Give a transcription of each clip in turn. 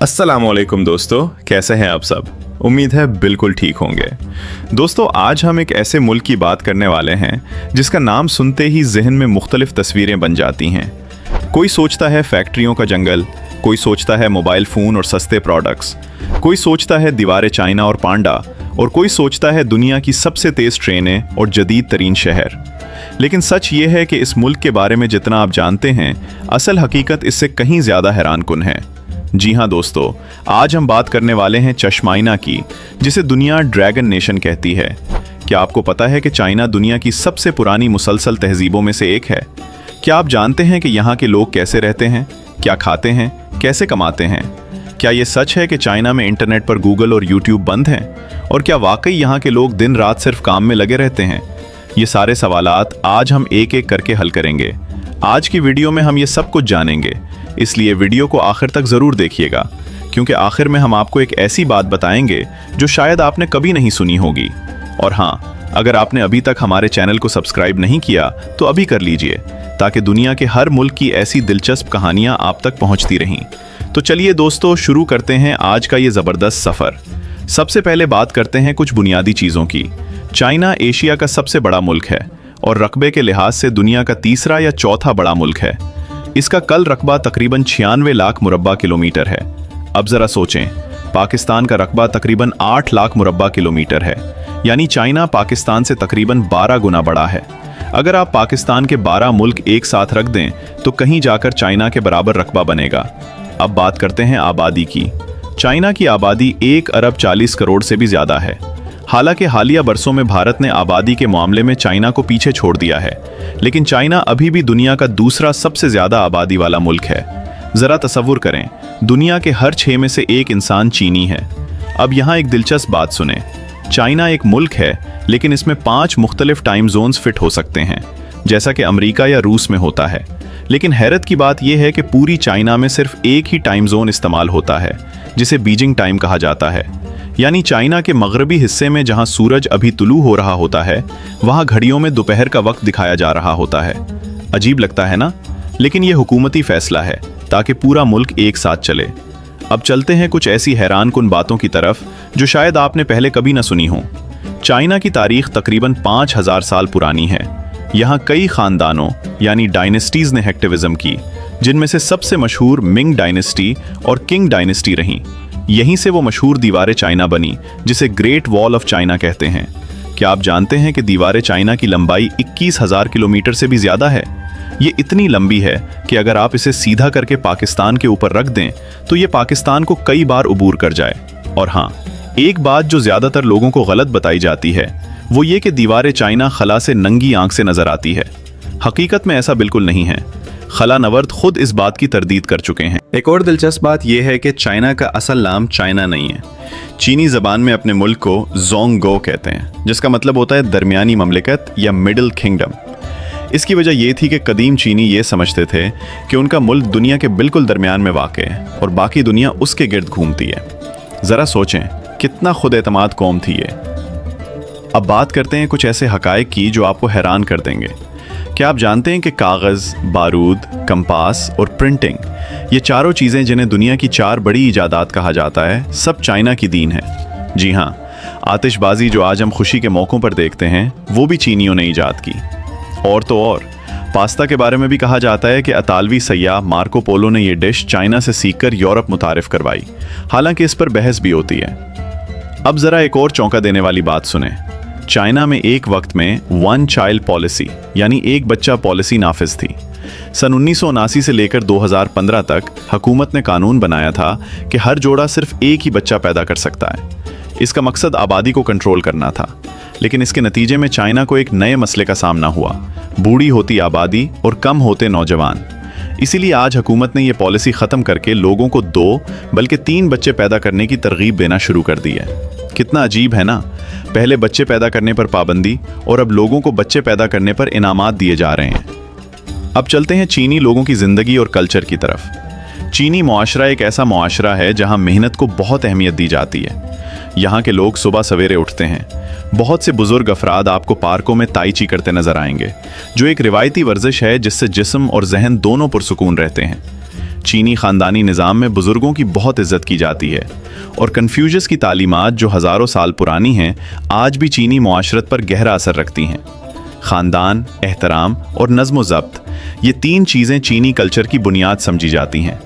अस्सलामुअलैकुम दोस्तों, कैसे हैं आप सब। उम्मीद है बिल्कुल ठीक होंगे। दोस्तों, आज हम एक ऐसे मुल्क की बात करने वाले हैं जिसका नाम सुनते ही जहन में मुख्तलिफ तस्वीरें बन जाती हैं। कोई सोचता है फैक्ट्रियों का जंगल, कोई सोचता है मोबाइल फ़ोन और सस्ते प्रोडक्ट्स, कोई सोचता है दीवारें चाइना और पांडा, और कोई सोचता है दुनिया की सबसे तेज़ ट्रेनें और जदीद तरीन शहर। लेकिन सच ये है कि इस मुल्क के बारे में जितना आप जानते हैं, असल हकीकत इससे कहीं ज़्यादा हैरानकुन है। जी हाँ दोस्तों, आज हम बात करने वाले हैं चश्माइना की, जिसे दुनिया ड्रैगन नेशन कहती है। क्या आपको पता है कि चाइना दुनिया की सबसे पुरानी मुसलसल तहजीबों में से एक है? क्या आप जानते हैं कि यहाँ के लोग कैसे रहते हैं, क्या खाते हैं, कैसे कमाते हैं? क्या ये सच है कि चाइना में इंटरनेट पर गूगल और यूट्यूब बंद हैं? और क्या वाकई यहाँ के लोग दिन रात सिर्फ काम में लगे रहते हैं? ये सारे सवालात आज हम एक एक करके हल करेंगे। आज की वीडियो में हम ये सब कुछ जानेंगे, इसलिए वीडियो को आखिर तक ज़रूर देखिएगा, क्योंकि आखिर में हम आपको एक ऐसी बात बताएंगे जो शायद आपने कभी नहीं सुनी होगी। और हाँ, अगर आपने अभी तक हमारे चैनल को सब्सक्राइब नहीं किया तो अभी कर लीजिए, ताकि दुनिया के हर मुल्क की ऐसी दिलचस्प कहानियाँ आप तक पहुँचती रहें। तो चलिए दोस्तों, शुरू करते हैं आज का ये ज़बरदस्त सफ़र। सबसे पहले बात करते हैं कुछ बुनियादी चीज़ों की। चाइना एशिया का सबसे बड़ा मुल्क है और रकबे के लिहाज से दुनिया का तीसरा या चौथा बड़ा मुल्क है। इसका कल रकबा तकरीबन 96 लाख मुरब्बा किलोमीटर है। अब ज़रा सोचें, पाकिस्तान का रकबा तकरीबन 8 लाख मुरब्बा किलोमीटर है, यानी चाइना पाकिस्तान से तकरीबन 12 गुना बड़ा है। अगर आप पाकिस्तान के 12 मुल्क एक साथ रख दें तो कहीं जाकर चाइना के बराबर रकबा बनेगा। अब बात करते हैं आबादी की। चाइना की आबादी 1 अरब 40 करोड़ से भी ज़्यादा है। हालांकि हालिया बरसों में भारत ने आबादी के मामले में चाइना को पीछे छोड़ दिया है, लेकिन चाइना अभी भी दुनिया का दूसरा सबसे ज़्यादा आबादी वाला मुल्क है। ज़रा तसव्वुर करें, दुनिया के हर 6 में से 1 इंसान चीनी है। अब यहाँ एक दिलचस्प बात सुने। चाइना एक मुल्क है, लेकिन इसमें 5 मुख्तलिफ टाइम जोन्स फिट हो सकते हैं, जैसा कि अमेरिका या रूस में होता है। लेकिन हैरत की बात यह है कि पूरी चाइना में सिर्फ एक ही टाइम जोन इस्तेमाल होता है, जिसे बीजिंग टाइम कहा जाता है। यानी चाइना के मगरबी हिस्से में जहां सूरज अभी तुलू हो रहा होता है, वहां घड़ियों में दोपहर का वक्त दिखाया जा रहा होता है। अजीब लगता है ना? लेकिन यह हुकूमती फैसला है ताकि पूरा मुल्क एक साथ चले। अब चलते हैं कुछ ऐसी हैरानकुन बातों की तरफ जो शायद आपने पहले कभी ना सुनी हो। चाइना की तारीख तकरीबन 5000 साल पुरानी है। यहाँ कई खानदानों यानी डायनेस्टीज ने एक्टिविज्म की, जिनमें से सबसे मशहूर मिंग डायनेस्टी और किंग डायनेस्टी रहीं। यहीं से वो मशहूर दीवारें चाइना बनी, जिसे ग्रेट वॉल ऑफ चाइना कहते हैं। क्या आप जानते हैं कि दीवारें चाइना की लंबाई 21,000 किलोमीटर से भी ज़्यादा है? ये इतनी लंबी है कि अगर आप इसे सीधा करके पाकिस्तान के ऊपर रख दें तो ये पाकिस्तान को कई बार उबूर कर जाए। और हाँ, एक बात जो ज़्यादातर लोगों को गलत बताई जाती है वो ये कि दीवारें चाइना खला से नंगी आंख से नज़र आती है। हकीकत में ऐसा बिल्कुल नहीं है। खला नवर्द खुद इस बात की तरदीद कर चुके हैं। एक और दिलचस्प बात यह है कि चाइना का असल नाम चाइना नहीं है। चीनी ज़बान में अपने मुल्क को ज़ोंगगो कहते हैं, जिसका मतलब होता है दरमियानी ममलिकत या मिडिल किंगडम। इसकी वजह यह थी कि कदीम चीनी ये समझते थे कि उनका मुल्क दुनिया के बिल्कुल दरमियान में वाक़ है और बाकी दुनिया उसके गिर्द घूमती है। ज़रा सोचें, कितना खुद एतमाद कौम थी ये। अब बात करते हैं कुछ ऐसे हक़ाइक़ की जो आपको हैरान कर देंगे। क्या आप जानते हैं कि कागज़, बारूद, कंपास और प्रिंटिंग, ये चारों चीज़ें जिन्हें दुनिया की 4 बड़ी इजादात कहा जाता है, सब चाइना की दीन है। जी हाँ, आतिशबाजी जो आज हम खुशी के मौक़ों पर देखते हैं, वो भी चीनियों ने ईजाद की। और तो और, पास्ता के बारे में भी कहा जाता है कि अतालवी सयाह मार्को पोलो ने ये डिश चाइना से सीखकर यूरोप मुतारिफ करवाई। हालांकि इस पर बहस भी होती है। अब ज़रा एक और चौंका देने वाली बात सुने। चाइना में एक वक्त में 1 चाइल्ड पॉलिसी यानी एक बच्चा पॉलिसी नाफिज थी। सन 1979 से लेकर 2015 तक हुकूमत ने कानून बनाया था कि हर जोड़ा सिर्फ एक ही बच्चा पैदा कर सकता है। इसका मकसद आबादी को कंट्रोल करना था, लेकिन इसके नतीजे में चाइना को एक नए मसले का सामना हुआ, बूढ़ी होती आबादी और कम होते नौजवान। इसीलिए आज हुकूमत ने यह पॉलिसी ख़त्म करके लोगों को 2 बल्कि 3 बच्चे पैदा करने की तरगीब देना शुरू कर दी है। कितना अजीब है ना? पहले बच्चे पैदा करने पर पाबंदी और अब लोगों को बच्चे पैदा करने पर इनामात दिए जा रहे हैं। अब चलते हैं चीनी लोगों की ज़िंदगी और कल्चर की तरफ। चीनी मुआशरा एक ऐसा मुआशरा है जहां मेहनत को बहुत अहमियत दी जाती है। यहाँ के लोग सुबह सवेरे उठते हैं। बहुत से बुजुर्ग अफराद आपको पार्कों में ताई ची करते नजर आएंगे, जो एक रिवायती वर्जिश है जिससे जिस्म और जहन दोनों पुरसुकून रहते हैं। चीनी ख़ानदानी निज़ाम में बुज़ुर्गों की बहुत इज़्ज़त की जाती है और कन्फ्यूशियस की तालीमात जो हज़ारों साल पुरानी हैं आज भी चीनी मुआशरत पर गहरा असर रखती हैं। ख़ानदान, एहतराम और नज़्म व ज़ब्त, ये तीन चीज़ें चीनी कल्चर की बुनियाद समझी जाती हैं।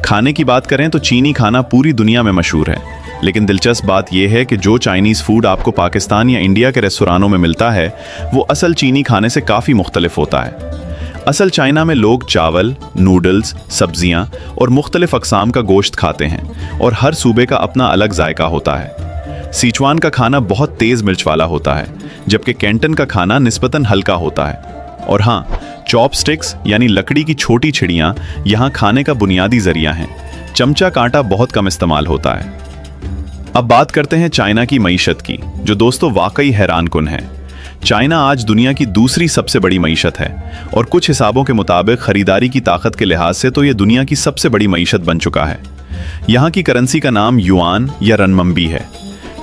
खाने की बात करें तो चीनी खाना पूरी दुनिया में मशहूर है, लेकिन दिलचस्प बात यह है कि जो चाइनीज़ फूड आपको पाकिस्तान या इंडिया के रेस्तोरानों में मिलता है वो असल चीनी खाने से काफ़ी मुख्तलिफ होता है। असल चाइना में लोग चावल, नूडल्स, सब्जियां और मुख्तलिफ अक़साम का गोश्त खाते हैं और हर सूबे का अपना अलग जायका होता है। सिचुआन का खाना बहुत तेज़ मिर्च वाला होता है, जबकि कैंटन का खाना निस्बतन हल्का होता है। और हाँ, चॉपस्टिक्स यानी लकड़ी की छोटी छिड़ियाँ यहाँ खाने का बुनियादी ज़रिया हैं। चमचा कांटा बहुत कम इस्तेमाल होता है। अब बात करते हैं चाइना की मईशत की, जो दोस्तों वाकई हैरानकुन है। चाइना आज दुनिया की दूसरी सबसे बड़ी मईशत है और कुछ हिसाबों के मुताबिक खरीदारी की ताकत के लिहाज से तो ये दुनिया की सबसे बड़ी मईशत बन चुका है। यहाँ की करेंसी का नाम युआन या रनमंबी है।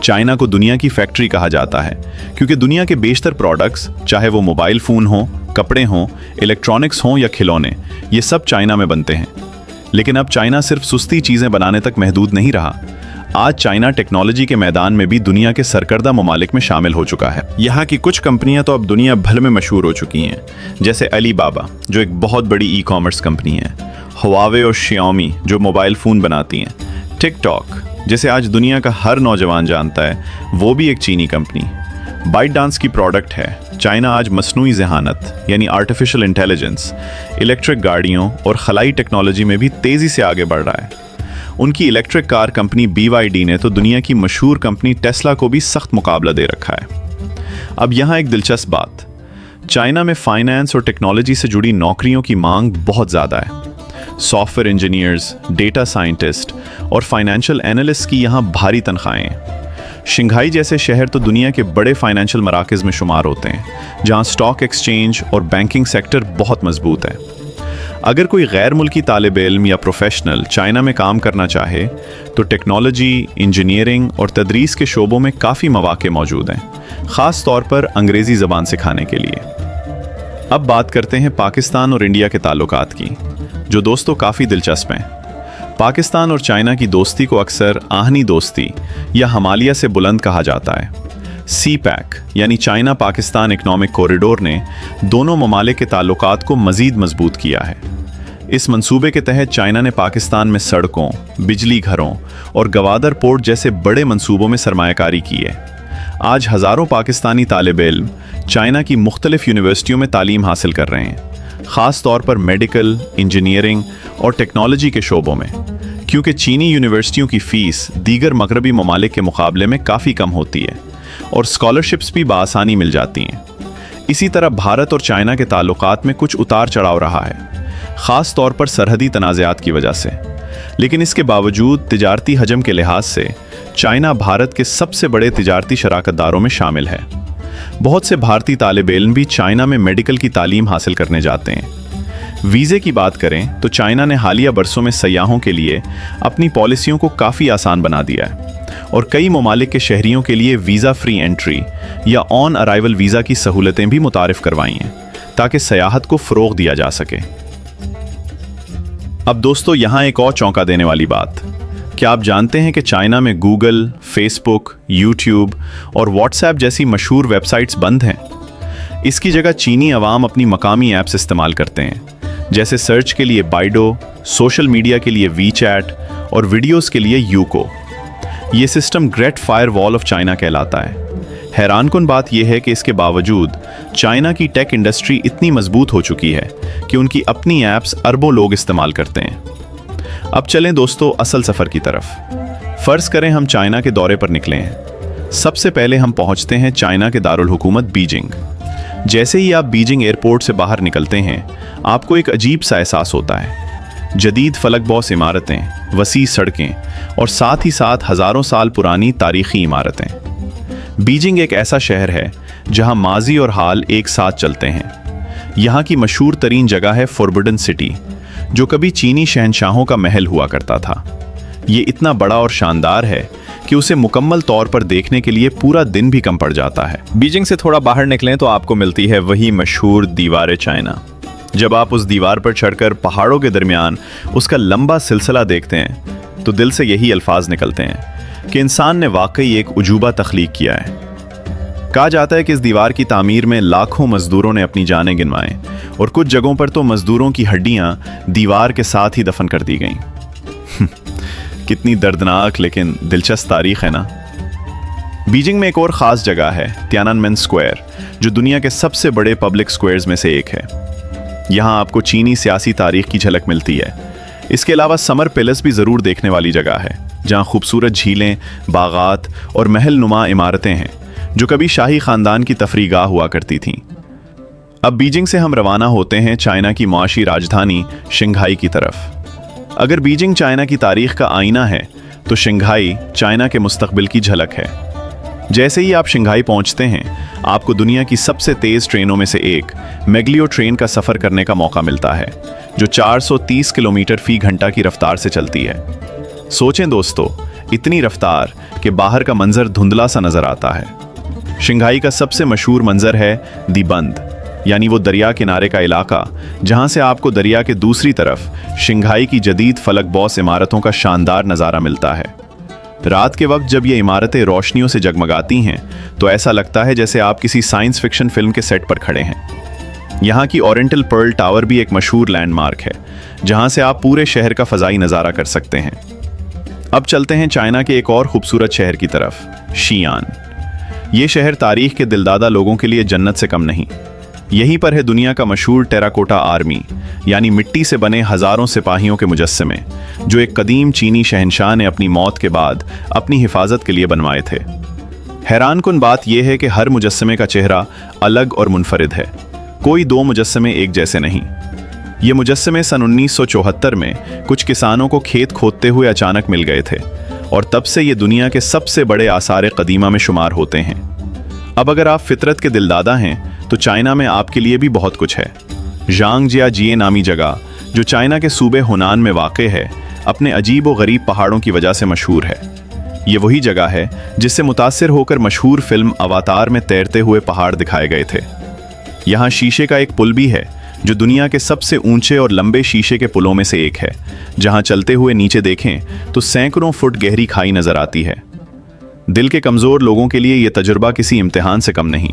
चाइना को दुनिया की फैक्ट्री कहा जाता है क्योंकि दुनिया के बेशतर प्रोडक्ट्स, चाहे वो मोबाइल फ़ोन हो, कपड़े हों, इलेक्ट्रॉनिक्स हों या खिलौने, ये सब चाइना में बनते हैं। लेकिन अब चाइना सिर्फ सुस्ती चीज़ें बनाने तक महदूद नहीं रहा। आज चाइना टेक्नोलॉजी के मैदान में भी दुनिया के सरकर्दा ममालिक में शामिल हो चुका है। यहाँ की कुछ कंपनियां तो अब दुनिया भर में मशहूर हो चुकी हैं, जैसे अलीबाबा जो एक बहुत बड़ी ई कॉमर्स कंपनी है, हुआवे और शियोमी जो मोबाइल फ़ोन बनाती हैं, टिकटॉक जिसे आज दुनिया का हर नौजवान जानता है, वो भी एक चीनी कंपनी। बाइट डांस की प्रोडक्ट है। चाइना आज मसनूई ज़हानत यानी आर्टिफिशियल इंटेलिजेंस, इलेक्ट्रिक गाड़ियों और खलाई टेक्नोलॉजी में भी तेज़ी से आगे बढ़ रहा है। उनकी इलेक्ट्रिक कार कंपनी BYD ने तो दुनिया की मशहूर कंपनी टेस्ला को भी सख्त मुकाबला दे रखा है। अब यहाँ एक दिलचस्प बात, चाइना में फाइनेंस और टेक्नोलॉजी से जुड़ी नौकरियों की मांग बहुत ज़्यादा है। सॉफ्टवेयर इंजीनियर्स, डेटा साइंटिस्ट और फाइनेंशियल एनालिस्ट की यहाँ भारी तनख्वाहें हैं। शंघाई जैसे शहर तो दुनिया के बड़े फाइनेंशियल मराकज़ में शुमार होते हैं, जहाँ स्टॉक एक्सचेंज और बैंकिंग सेक्टर बहुत मजबूत है। अगर कोई गैर मुल्की तालिब इल्म या प्रोफेशनल चाइना में काम करना चाहे तो टेक्नोलॉजी, इंजीनियरिंग और तदरीस के शोबों में काफ़ी मौके मौजूद हैं, ख़ास तौर पर अंग्रेज़ी ज़बान सिखाने के लिए। अब बात करते हैं पाकिस्तान और इंडिया के ताल्लुकात की, जो दोस्तों काफ़ी दिलचस्प हैं। पाकिस्तान और चाइना की दोस्ती को अक्सर आहनी दोस्ती या हमालिया से बुलंद कहा जाता है। CPEC यानी चाइना पाकिस्तान इकनॉमिक कॉरिडोर ने दोनों ममालिक के ताल्लुकात को मज़ीद मजबूत किया है। इस मंसूबे के तहत चाइना ने पाकिस्तान में सड़कों, बिजली घरों और गवादर पोर्ट जैसे बड़े मंसूबों में सरमायाकारी की है। आज हज़ारों पाकिस्तानी तालिब इल्म चाइना की मुख्तलिफ यूनिवर्सिटियों में तालीम हासिल कर रहे हैं, ख़ास तौर पर मेडिकल, इंजीनियरिंग और टेक्नोलॉजी के शोबों में, क्योंकि चीनी यूनिवर्सिटियों की फ़ीस दीगर मगरबी ममालिक के मुकाबले में काफ़ी कम होती है और स्कॉलरशिप्स भी बआसानी मिल जाती हैं। इसी तरह भारत और चाइना के ताल्लुकात में कुछ उतार चढ़ाव रहा है, ख़ास तौर पर सरहदी तनाज़ात की वजह से। लेकिन इसके बावजूद तिजारती हजम के लिहाज से चाइना भारत के सबसे बड़े तिजारती शराकतदारों में शामिल है। बहुत से भारतीय तालिब इल्म भी चाइना में मेडिकल की तालीम हासिल करने जाते हैं। वीज़े की बात करें तो चाइना ने हालिया बरसों में सयाहों के लिए अपनी पॉलिसियों को काफ़ी आसान बना दिया है और कई ममालिक के शहरियों के लिए वीज़ा फ्री एंट्री या ऑन अराइवल वीज़ा की सहूलतें भी मुतारिफ करवाई हैं ताकि सयाहत को फ़रोग़ दिया जा सके। अब दोस्तों यहाँ एक और चौंका देने वाली बात, क्या आप जानते हैं कि चाइना में गूगल, फेसबुक, यूट्यूब और व्हाट्सएप जैसी मशहूर वेबसाइट्स बंद हैं? इसकी जगह चीनी अवाम अपनी मकामी ऐप्स इस्तेमाल करते हैं, जैसे सर्च के लिए बाइडो, सोशल मीडिया के लिए वीचैट और वीडियोस के लिए यूको। ये system great fire wall of China कहलाता है। हैरानकुन बात यह है कि इसके बावजूद चाइना की टेक इंडस्ट्री इतनी मजबूत हो चुकी है कि उनकी अपनी ऐप्स अरबों लोग इस्तेमाल करते हैं। अब चलें दोस्तों असल सफ़र की तरफ। फ़र्ज़ करें हम चाइना के दौरे पर निकले हैं। सबसे पहले हम पहुंचते हैं चाइना के दारुल हुकूमत बीजिंग। जैसे ही आप बीजिंग एयरपोर्ट से बाहर निकलते हैं, आपको एक अजीब सा एहसास होता है। जदीद फलकबॉस इमारतें, वसी सड़कें और साथ ही साथ हज़ारों साल पुरानी तारीख़ी इमारतें। बीजिंग एक ऐसा शहर है जहां माजी और हाल एक साथ चलते हैं। यहाँ की मशहूर तरीन जगह है फॉरबिडन सिटी, जो कभी चीनी शहंशाहों का महल हुआ करता था। ये इतना बड़ा और शानदार है कि उसे मुकम्मल तौर पर देखने के लिए पूरा दिन भी कम पड़ जाता है। बीजिंग से थोड़ा बाहर निकलें तो आपको मिलती है वही मशहूर दीवार चाइना। जब आप उस दीवार पर चढ़कर पहाड़ों के दरमियान उसका लंबा सिलसिला देखते हैं तो दिल से यही अल्फाज निकलते हैं कि इंसान ने वाकई एक उजूबा तख्लीक किया है। कहा जाता है कि इस दीवार की तामीर में लाखों मजदूरों ने अपनी जानें गिनवाएं और कुछ जगहों पर तो मजदूरों की हड्डियां दीवार के साथ ही दफन कर दी गईं। कितनी दर्दनाक लेकिन दिलचस्प तारीख है ना। बीजिंग में एक और ख़ास जगह है तियाननमेन स्क्वायर, जो दुनिया के सबसे बड़े पब्लिक स्क्वायर्स में से एक है। यहाँ आपको चीनी सियासी तारीख की झलक मिलती है। इसके अलावा समर पैलेस भी ज़रूर देखने वाली जगह है, जहाँ खूबसूरत झीलें, बागात और महल नुमा इमारतें हैं जो कभी शाही ख़ानदान की तफरीगाह हुआ करती थीं। अब बीजिंग से हम रवाना होते हैं चाइना की मुआशी राजधानी शंघाई की तरफ। अगर बीजिंग चाइना की तारीख का आईना है तो शंघाई चाइना के मुस्तकबिल की झलक है। जैसे ही आप शंघाई पहुंचते हैं, आपको दुनिया की सबसे तेज़ ट्रेनों में से एक मैग्लियो ट्रेन का सफ़र करने का मौका मिलता है, जो 430 किलोमीटर फी घंटा की रफ्तार से चलती है। सोचें दोस्तों, इतनी रफ्तार कि बाहर का मंजर धुंधला सा नज़र आता है। शंघाई का सबसे मशहूर मंजर है दी बंद, यानी वो दरिया किनारे का इलाका जहां से आपको दरिया के दूसरी तरफ शंघाई की जदीद फलक बॉस इमारतों का शानदार नज़ारा मिलता है। रात के वक्त जब ये इमारतें रोशनियों से जगमगाती हैं तो ऐसा लगता है जैसे आप किसी साइंस फिक्शन फिल्म के सेट पर खड़े हैं। यहाँ की ओरिएंटल पर्ल टावर भी एक मशहूर लैंडमार्क है, जहाँ से आप पूरे शहर का फ़ज़ाई नज़ारा कर सकते हैं। अब चलते हैं चाइना के एक और खूबसूरत शहर की तरफ, शीयान। ये शहर तारीख के दिलदादा लोगों के लिए जन्नत से कम नहीं। यहीं पर है दुनिया का मशहूर टेराकोटा आर्मी, यानी मिट्टी से बने हज़ारों सिपाहियों के मुजस्समे, जो एक कदीम चीनी शहंशाह ने अपनी मौत के बाद अपनी हिफाजत के लिए बनवाए थे। हैरानकुन बात यह है कि हर मुजस्समे का चेहरा अलग और मुनफरिद है। कोई दो मुजस्समे एक जैसे नहीं। ये मुजस्समे सन 1974 में कुछ किसानों को खेत खोदते हुए अचानक मिल गए थे और तब से ये दुनिया के सबसे बड़े आसार कदीमा में शुमार होते हैं। अब अगर आप फितरत के दिलदादा हैं तो चाइना में आपके लिए भी बहुत कुछ है। ज़ांगजियाजिए नामी जगह, जो चाइना के सूबे हुनान में वाक़ है, अपने अजीब व गरीब पहाड़ों की वजह से मशहूर है। ये वही जगह है जिससे मुतासिर होकर मशहूर फिल्म अवतार में तैरते हुए पहाड़ दिखाए गए थे। यहाँ शीशे का एक पुल भी है, जो दुनिया के सबसे ऊंचे और लंबे शीशे के पुलों में से एक है, जहाँ चलते हुए नीचे देखें तो सैकड़ों फुट गहरी खाई नज़र आती है। दिल के कमज़ोर लोगों के लिए ये तजुर्बा किसी इम्तिहान से कम नहीं।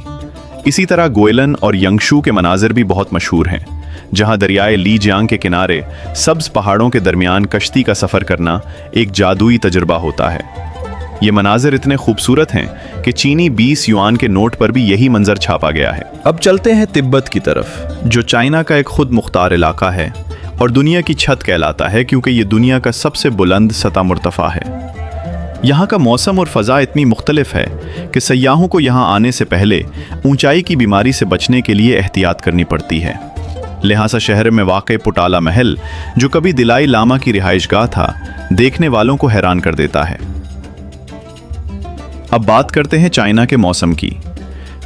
इसी तरह गोयलन और यंगशू के मनाजिर भी बहुत मशहूर हैं, जहां दरियाए लीजियांग के किनारे सब्ज पहाड़ों के दरमियान कश्ती का सफ़र करना एक जादुई तजुर्बा होता है। ये मनाजिर इतने खूबसूरत हैं कि चीनी 20 युआन के नोट पर भी यही मंजर छापा गया है। अब चलते हैं तिब्बत की तरफ, जो चाइना का एक खुद मुख्तार इलाका है और दुनिया की छत कहलाता है, क्योंकि ये दुनिया का सबसे बुलंद सतह मुर्तफ़ा है। यहाँ का मौसम और फ़ज़ा इतनी मुख्तलिफ है कि सयाहों को यहाँ आने से पहले ऊंचाई की बीमारी से बचने के लिए एहतियात करनी पड़ती है। लिहाजा शहर में वाक़े पुटाला महल, जो कभी दिलाई लामा की रिहाइशगाह था, देखने वालों को हैरान कर देता है। अब बात करते हैं चाइना के मौसम की।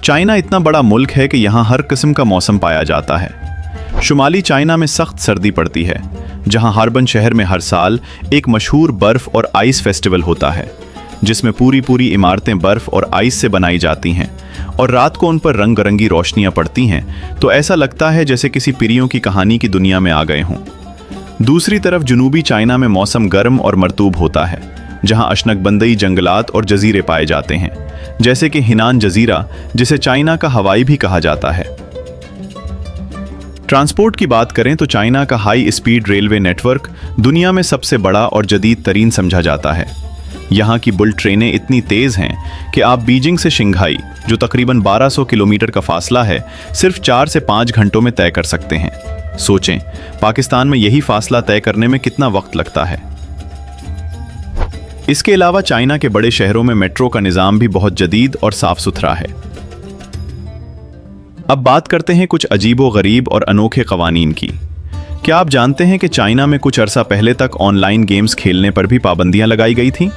चाइना इतना बड़ा मुल्क है कि यहाँ हर किस्म का मौसम पाया जाता है। शुमाली चाइना में सख्त सर्दी पड़ती है, जहां हार्बन शहर में हर साल एक मशहूर बर्फ और आइस फेस्टिवल होता है, जिसमें पूरी इमारतें बर्फ और आइस से बनाई जाती हैं और रात को उन पर रंग बिरंगी रोशनियां पड़ती हैं तो ऐसा लगता है जैसे किसी पिरियों की कहानी की दुनिया में आ गए हों। दूसरी तरफ जनूबी चाइना में मौसम गर्म और मरतूब होता है, जहां अशनकबंदई जंगलात और जजीरे पाए जाते हैं, जैसे कि हिनान जजीरा, जिसे चाइना का हवाई भी कहा जाता है। ट्रांसपोर्ट की बात करें तो चाइना का हाई स्पीड रेलवे नेटवर्क दुनिया में सबसे बड़ा और जदीद तरीन समझा जाता है। यहाँ की बुलेट ट्रेनें इतनी तेज़ हैं कि आप बीजिंग से शंघाई, जो तकरीबन 1200 किलोमीटर का फासला है, सिर्फ 4 से 5 घंटों में तय कर सकते हैं। सोचें, पाकिस्तान में यही फासला तय करने में कितना वक्त लगता है। इसके अलावा चाइना के बड़े शहरों में मेट्रो का निज़ाम भी बहुत जदीद और साफ सुथरा है। अब बात करते हैं कुछ अजीबो गरीब और अनोखे कवानीन की। क्या आप जानते हैं कि चाइना में कुछ अरसा पहले तक ऑनलाइन गेम्स खेलने पर भी पाबंदियां लगाई गई थीं?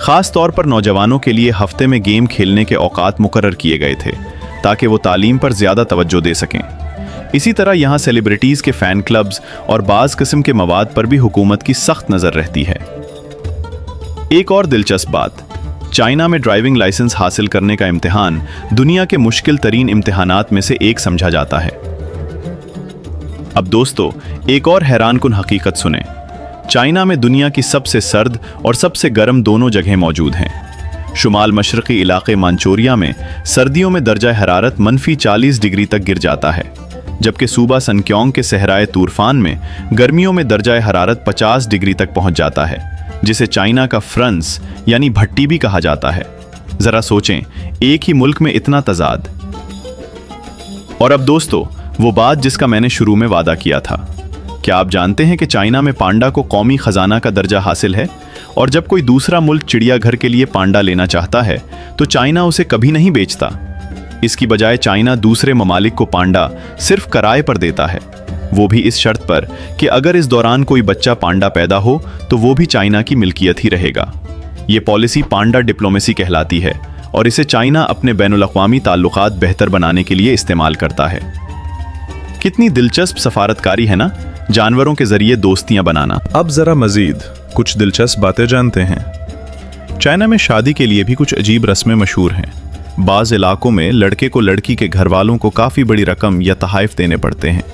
ख़ास तौर पर नौजवानों के लिए हफ्ते में गेम खेलने के औकात मुकर्रर किए गए थे, ताकि वो तालीम पर ज़्यादा तवज्जो दे सकें। इसी तरह यहाँ सेलिब्रिटीज़ के फ़ैन क्लब्स और बाज़ किस्म के मवाद पर भी हुकूमत की सख्त नज़र रहती है। एक और दिलचस्प बात, चाइना में ड्राइविंग लाइसेंस हासिल करने का इम्तिहान दुनिया के मुश्किल तरीन इम्तिहानात में से एक समझा जाता है। अब दोस्तों, एक और हैरानकुन हकीकत सुने। चाइना में दुनिया की सबसे सर्द और सबसे गर्म दोनों जगह मौजूद हैं। शुमाल मशरक़ी इलाके मानचोरिया में सर्दियों में दर्जा हरारत -40 डिग्री तक गिर जाता है, जबकि सूबा सनक्योंग के सहराए तूरफान में गर्मियों में दर्जा हरारत 50 डिग्री तक पहुंच जाता है, जिसे चाइना का फ्रंस यानी भट्टी भी कहा जाता है। जरा सोचें, एक ही मुल्क में इतना तजाद। और अब दोस्तों, वो बात जिसका मैंने शुरू में वादा किया था। क्या आप जानते हैं कि चाइना में पांडा को कौमी खजाना का दर्जा हासिल है? और जब कोई दूसरा मुल्क चिड़ियाघर के लिए पांडा लेना चाहता है तो चाइना उसे कभी नहीं बेचता। इसकी बजाय चाइना दूसरे ममालिक को पांडा सिर्फ किराए पर देता है, वो भी इस शर्त पर कि अगर इस दौरान कोई बच्चा पांडा पैदा हो तो वो भी चाइना की मिल्कियत ही रहेगा। ये पॉलिसी पांडा डिप्लोमेसी कहलाती है और इसे चाइना अपने बैनुल-अक़वामी ताल्लुकात बेहतर बनाने के लिए इस्तेमाल करता है। कितनी दिलचस्प सफारतकारी है ना, जानवरों के जरिए दोस्तियां बनाना। अब जरा मजीद कुछ दिलचस्प बातें जानते हैं। चाइना में शादी के लिए भी कुछ अजीब रस्में मशहूर हैं। बाज़ इलाकों में लड़के को लड़की के घर वालों को काफ़ी बड़ी रकम या तोहफ़े देने पड़ते हैं,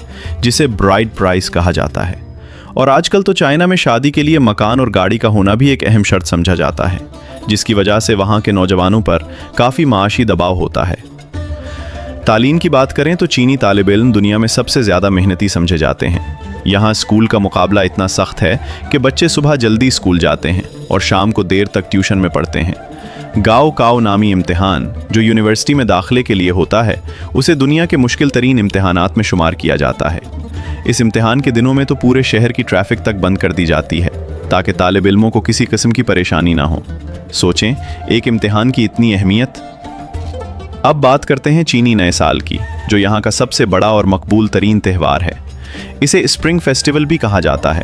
जिसे ब्राइड प्राइस कहा जाता है। और आजकल तो चाइना में शादी के लिए मकान और गाड़ी का होना भी एक अहम शर्त समझा जाता है, जिसकी वजह से वहाँ के नौजवानों पर काफ़ी माशी दबाव होता है। तालीम की बात करें तो चीनी तालिब इल्म दुनिया में सबसे ज़्यादा मेहनती समझे जाते हैं। यहाँ स्कूल का मुकाबला इतना सख्त है कि बच्चे सुबह जल्दी स्कूल जाते हैं और शाम को देर तक ट्यूशन में पढ़ते हैं। गाओ काओ नामी इम्तिहान जो यूनिवर्सिटी में दाखिले के लिए होता है, उसे दुनिया के मुश्किल तरीन इम्तिहानात में शुमार किया जाता है। इस इम्तिहान के दिनों में तो पूरे शहर की ट्रैफिक तक बंद कर दी जाती है ताकि तालिब इल्मों को किसी किस्म की परेशानी ना हो। सोचें, एक इम्तिहान की इतनी अहमियत। अब बात करते हैं चीनी नए साल की, जो यहाँ का सबसे बड़ा और मकबूल तरीन त्यौहार है। इसे स्प्रिंग फेस्टिवल भी कहा जाता है।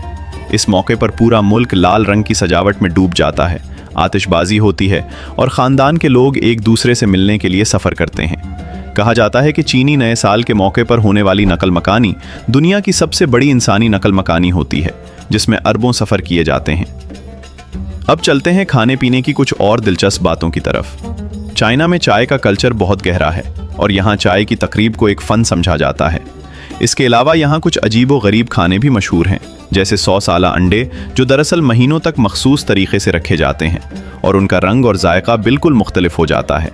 इस मौके पर पूरा मुल्क लाल रंग की सजावट में डूब जाता है, आतिशबाजी होती है और ख़ानदान के लोग एक दूसरे से मिलने के लिए सफ़र करते हैं। कहा जाता है कि चीनी नए साल के मौके पर होने वाली नकल मकानी दुनिया की सबसे बड़ी इंसानी नकल मकानी होती है, जिसमें अरबों सफ़र किए जाते हैं। अब चलते हैं खाने पीने की कुछ और दिलचस्प बातों की तरफ। चाइना में चाय का कल्चर बहुत गहरा है और यहाँ चाय की तकरीब को एक फ़न समझा जाता है। इसके अलावा यहाँ कुछ अजीबो गरीब खाने भी मशहूर हैं, जैसे 100 साला अंडे जो दरअसल महीनों तक मखसूस तरीके से रखे जाते हैं और उनका रंग और जायका बिल्कुल मुख्तलिफ हो जाता है।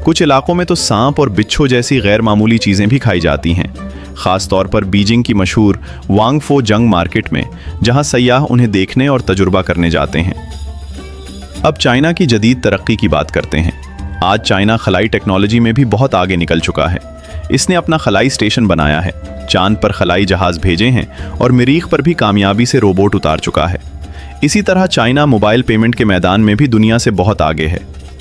कुछ इलाकों में तो सांप और बिच्छू जैसी गैर मामूली चीज़ें भी खाई जाती हैं, ख़ास तौर पर बीजिंग की मशहूर वांगफो जंग मार्केट में, जहाँ सयाह उन्हें देखने और तजुर्बा करने जाते हैं। अब चाइना की जदीद तरक्की की बात करते हैं। आज चाइना खलाई टेक्नोलॉजी में भी बहुत आगे निकल चुका है। इसने अपना खलाई स्टेशन बनाया है, चांद पर खलाई जहाज़ भेजे हैं और मरीख पर भी कामयाबी से रोबोट उतार चुका है। इसी तरह चाइना मोबाइल पेमेंट के मैदान में भी दुनिया से बहुत आगे है।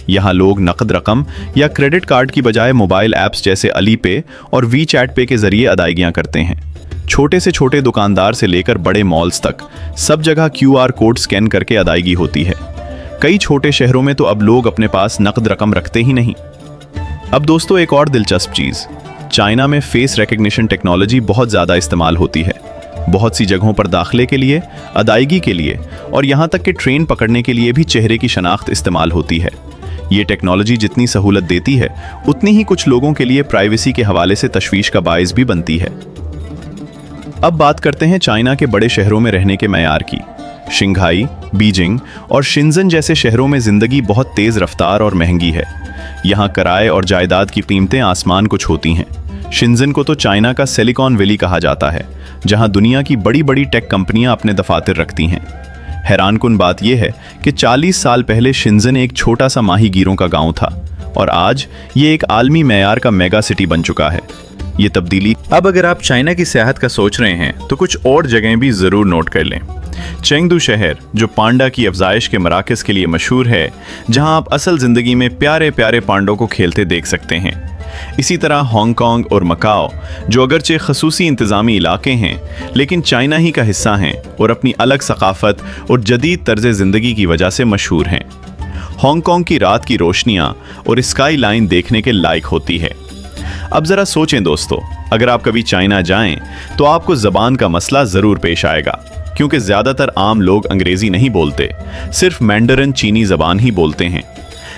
यहाँ लोग नकद रकम या क्रेडिट कार्ड की बजाय मोबाइल ऐप्स जैसे अली पे और वी चैट पे के ज़रिए अदायगियाँ करते हैं। छोटे से छोटे दुकानदार से लेकर बड़े मॉल्स तक सब जगह QR कोड स्कैन करके अदायगी होती है। कई छोटे शहरों में तो अब लोग अपने पास नकद रकम रखते ही नहीं। अब दोस्तों, एक और दिलचस्प चीज़, चाइना में फेस रिकग्निशन टेक्नोलॉजी बहुत ज़्यादा इस्तेमाल होती है। बहुत सी जगहों पर दाखिले के लिए, अदायगी के लिए और यहाँ तक कि ट्रेन पकड़ने के लिए भी चेहरे की शनाख्त इस्तेमाल होती है। ये टेक्नोलॉजी जितनी सहूलत देती है, उतनी ही कुछ लोगों के लिए प्राइवेसी के हवाले से तशवीश का बाइस भी बनती है। अब बात करते हैं चाइना के बड़े शहरों में रहने के मयार की। शंघाई, बीजिंग और शिंजन जैसे शहरों में ज़िंदगी बहुत तेज़ रफ्तार और महंगी है। यहाँ किराए और जायदाद की कीमतें आसमान को छूती हैं। शिंजन को तो चाइना का सिलिकॉन वैली कहा जाता है, जहाँ दुनिया की बड़ी बड़ी टेक कंपनियाँ अपने दफातर रखती हैं। हैरानकुन बात यह है कि 40 साल पहले शिंजन एक छोटा सा माहीगीरों का गांव था और आज ये एक आलमी मेयार का मेगा सिटी बन चुका है। ये तब्दीली। अब अगर आप चाइना की सियाहत का सोच रहे हैं तो कुछ और जगहें भी ज़रूर नोट कर लें। चेंगदू शहर जो पांडा की अफजाइश के मराकज़ के लिए मशहूर है, जहां आप असल ज़िंदगी में प्यारे प्यारे पांडों को खेलते देख सकते हैं। इसी तरह हांगकांग और मकाओ जो अगरचे खसूसी इंतज़ामी इलाके हैं, लेकिन चाइना ही का हिस्सा हैं और अपनी अलग सकाफत और जदीद तर्ज़ ज़िंदगी की वजह से मशहूर हैं। हांगकांग की रात की रोशनियाँ और स्काई लाइन देखने के लायक होती है। अब ज़रा सोचें दोस्तों, अगर आप कभी चाइना जाएं तो आपको ज़बान का मसला ज़रूर पेश आएगा, क्योंकि ज़्यादातर आम लोग अंग्रेज़ी नहीं बोलते, सिर्फ मैंडरिन चीनी ज़बान ही बोलते हैं।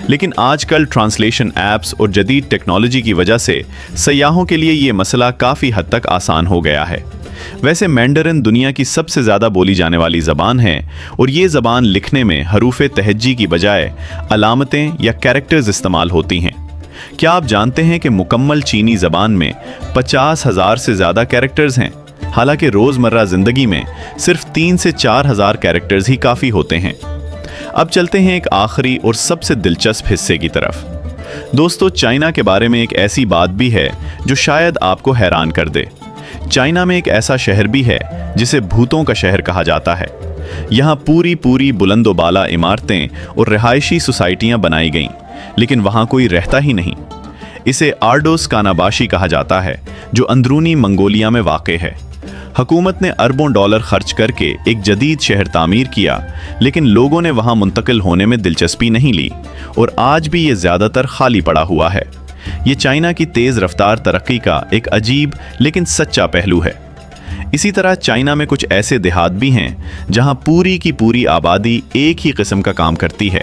लेकिन आजकल ट्रांसलेशन ऐप्स और जदीद टेक्नोलॉजी की वजह से सयाहों के लिए ये मसला काफ़ी हद तक आसान हो गया है। वैसे मैंडरिन दुनिया की सबसे ज़्यादा बोली जाने वाली ज़बान है और ये ज़बान लिखने में हरूफ तहज्जी की बजाय अलामतें या कैरेक्टर्स इस्तेमाल होती हैं। क्या आप जानते हैं कि मुकम्मल चीनी ज़बान में 50,000 से ज़्यादा कैरेक्टर्स हैं, हालांकि रोज़मर्रा ज़िंदगी में सिर्फ 3 से 4,000 कैरेक्टर्स ही काफ़ी होते हैं। अब चलते हैं एक आखिरी और सबसे दिलचस्प हिस्से की तरफ। दोस्तों, चाइना के बारे में एक ऐसी बात भी है जो शायद आपको हैरान कर दे। चाइना में एक ऐसा शहर भी है जिसे भूतों का शहर कहा जाता है। यहाँ पूरी बुलंदोबाला इमारतें और रिहायशी सोसाइटियाँ बनाई गईं, लेकिन वहाँ कोई रहता ही नहीं। इसे आर्डोस कानाबाशी कहा जाता है, जो अंदरूनी मंगोलिया में वाक़ है। हुकूमत ने अरबों डॉलर खर्च करके एक जदीद शहर तामीर किया, लेकिन लोगों ने वहाँ मुंतकिल होने में दिलचस्पी नहीं ली और आज भी ये ज़्यादातर खाली पड़ा हुआ है। ये चाइना की तेज़ रफ्तार तरक्की का एक अजीब लेकिन सच्चा पहलू है। इसी तरह चाइना में कुछ ऐसे देहात भी हैं जहाँ पूरी की पूरी आबादी एक ही किस्म का काम करती है।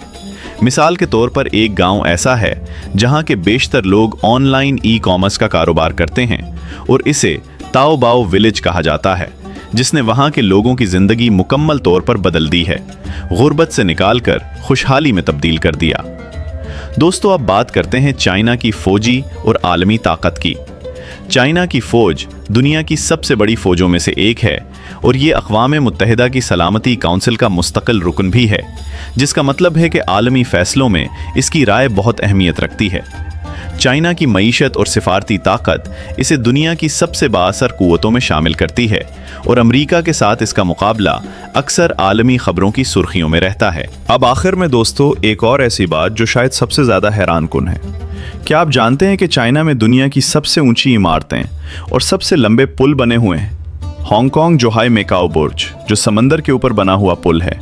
मिसाल के तौर पर एक गांव ऐसा है जहां के बेशतर लोग ऑनलाइन ई कॉमर्स का कारोबार करते हैं और इसे ताओबाओ विलेज कहा जाता है, जिसने वहां के लोगों की जिंदगी मुकम्मल तौर पर बदल दी है, गुर्बत से निकालकर खुशहाली में तब्दील कर दिया। दोस्तों, अब बात करते हैं चाइना की फौजी और आलमी ताकत की। चाइना की फौज दुनिया की सबसे बड़ी फौजों में से एक है और ये अक़वाम मुत्तहिदा की सलामती काउंसिल का मुस्तकिल रुकन भी है, जिसका मतलब है कि आलमी फ़ैसलों में इसकी राय बहुत अहमियत रखती है। चाइना की मईशत और सिफारती ताकत इसे दुनिया की सबसे बाअसर क़ुव्वतों में शामिल करती है और अमरीका के साथ इसका मुकाबला अक्सर आलमी खबरों की सुर्खियों में रहता है। अब आखिर में दोस्तों, एक और ऐसी बात जो शायद सबसे ज़्यादा हैरानकुन है। क्या आप जानते हैं कि चाइना में दुनिया की सबसे ऊंची इमारतें और सबसे लंबे पुल बने हुए हैं? हांगकांग जोहाई मेकाओ बुर्ज, जो समंदर के ऊपर बना हुआ पुल है,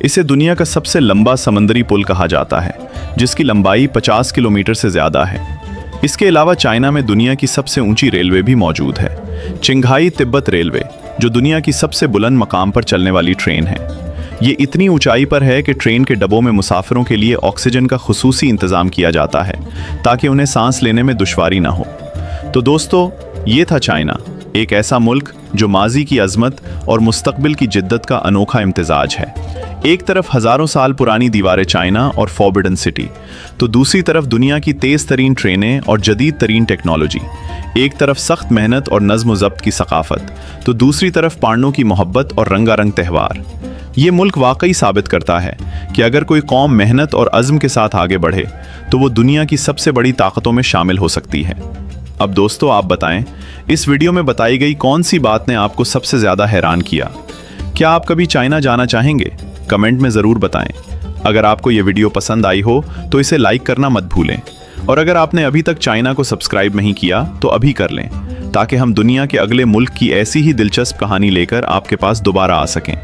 इसे दुनिया का सबसे लंबा समंदरी पुल कहा जाता है, जिसकी लंबाई 50 किलोमीटर से ज़्यादा है। इसके अलावा चाइना में दुनिया की सबसे ऊंची रेलवे भी मौजूद है, चिंघाई तिब्बत रेलवे, जो दुनिया की सबसे बुलंद मकाम पर चलने वाली ट्रेन है। ये इतनी ऊंचाई पर है कि ट्रेन के डब्बों में मुसाफिरों के लिए ऑक्सीजन का खुसूसी इंतज़ाम किया जाता है ताकि उन्हें सांस लेने में दुश्वारी ना हो। तो दोस्तों, ये था चाइना, एक ऐसा मुल्क जो माजी की अजमत और मुस्तकबिल की जिद्दत का अनोखा इम्तिजाज है। एक तरफ हज़ारों साल पुरानी दीवारें चाइना और फॉरबिडन सिटी, तो दूसरी तरफ दुनिया की तेज़ तरीन ट्रेनें और जदीद तरीन टेक्नोलॉजी। एक तरफ सख्त मेहनत और नज़्म ज़ब्त की सकाफ़त, तो दूसरी तरफ पांडों की मोहब्बत और रंगारंग त्यौहार। ये मुल्क वाकई साबित करता है कि अगर कोई कौम मेहनत और अज़्म के साथ आगे बढ़े तो वो दुनिया की सबसे बड़ी ताकतों में शामिल हो सकती है। अब दोस्तों, आप बताएं, इस वीडियो में बताई गई कौन सी बात ने आपको सबसे ज़्यादा हैरान किया? क्या आप कभी चाइना जाना चाहेंगे? कमेंट में ज़रूर बताएं। अगर आपको ये वीडियो पसंद आई हो तो इसे लाइक करना मत भूलें, और अगर आपने अभी तक चाइना को सब्सक्राइब नहीं किया तो अभी कर लें, ताकि हम दुनिया के अगले मुल्क की ऐसी ही दिलचस्प कहानी लेकर आपके पास दोबारा आ सकें।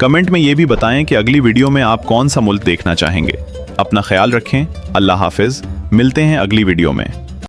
कमेंट में ये भी बताएं कि अगली वीडियो में आप कौन सा मुल्क देखना चाहेंगे। अपना ख्याल रखें। अल्लाह हाफिज़। मिलते हैं अगली वीडियो में।